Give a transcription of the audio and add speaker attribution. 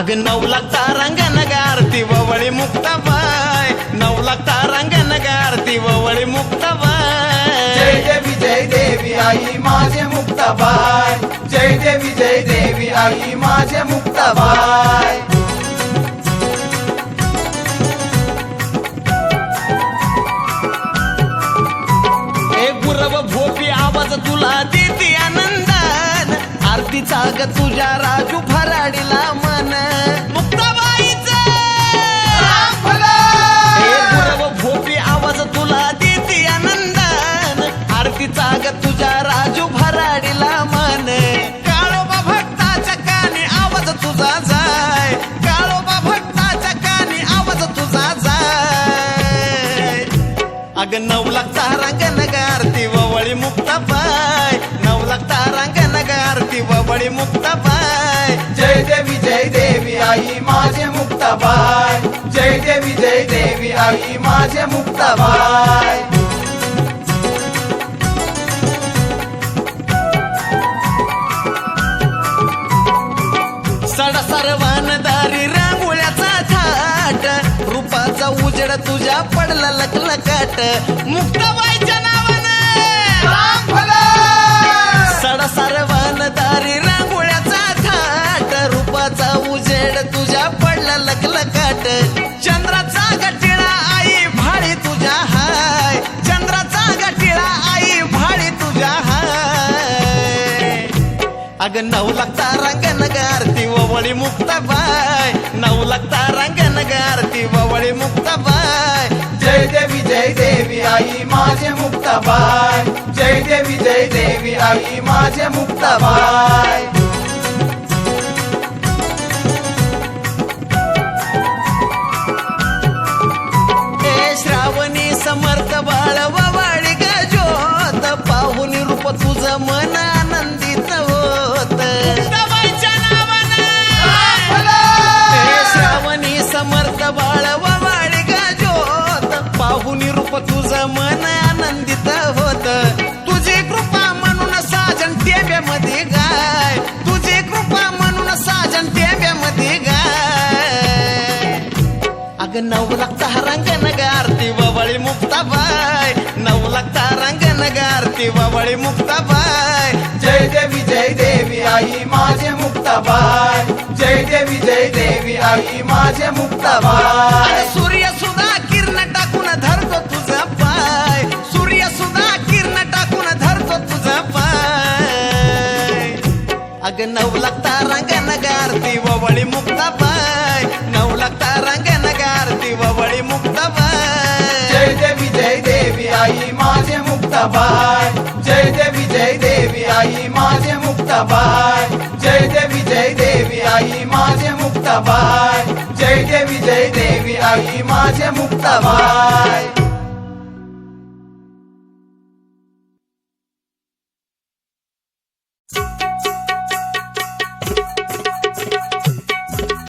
Speaker 1: अग 9 लाख तारांगण गारती ववळी मुक्ताबाई 9 लाख तारांगण गारती ववळी मुक्ताबाई
Speaker 2: जय देवी आई माझे मुक्ताबाई जय देवी आई माझे मुक्ताबाई
Speaker 1: गुरव भोपी आवाज तुला देते आनंदान आरतीचा ग तुझ्या राजू भराडीला मन मुक्ताबाईचा गुरव भोपी आवाज तुला देते आनंदान आरतीचा ग तुझ्या राजू भराडीला मन काळोबा भक्ताच्या कानी आवाज तुझा जाय काळोबा भक्ताच्या कानी आवाज तुझा जाय अग 9 लाख तारांगण गारती ववळी मुक्ताबाई 9 लाख तारांगण गारती ववळी मुक्ताबाई
Speaker 2: जय देवी आई माझे मुक्ताबाई जय देवी आई माझे मुक्ताबाई
Speaker 1: सडा सर्वान दारी रांगोळ्याचा थाट रूपाचा उजेड तुझ्या पडला लखलकाट मुक्ताबाईच्या नावानं सडा सर्वान दारी रांगोळ्याचा थाट रूपाचा उजेड तुझ्या पडला लखलकाट चंद्राचा गटिळा आई भाडी तुझ्या हाय चंद्राचा गटिळा आई भाडी तुझ्या हाय अग 9 लाख तारांगण गारती ववळी मुक्ताबाई 9 लाख तारांगण गारती ववळी मुक्ताबाई
Speaker 2: जय देवी आई माझे मुक्ताबाई जय देवी आई माझे मुक्ताबाई
Speaker 1: श्रावणी समर्थ बाळ ववाळी ग ज्योत पाहुन रूप तुझं मन आनंदित होत मुक्ताबाईच्या नावानं श्रावणी समर्थ बाळ ववाळी ग ज्योत पाहुन रूप तुझं मन आनंदित होत तुझी कृपा म्हणून साजन टेब्यामध्ये गाय तुझी कृपा म्हणून साजन टेब्यामध्ये गाय अग 9 लाख तारांगण गारती ववळी मुक्ताबाई 9 लाख तारांगण गारती ववळी मुक्ताबाई
Speaker 2: जय देवी आई माझे मुक्ताबाई जय देवी आई माझे मुक्ताबाई
Speaker 1: सूर्य सुद्धा किरण टाकून धरतो तुझा पाय सूर्य सुद्धा किरण टाकून धरतो तुझा पाय अग 9 लाख तारांगण गारती ववळी मुक्ताबाई 9 लाख तारांगण गारती ववळी मुक्ताबाई
Speaker 2: जय देवी आई माझे मुक्ताबाई जय देवी आई माझे मुक्ताबाई जय देवी आई माझे मुक्ताबाई जय देवी आई माझे मुक्ताबाई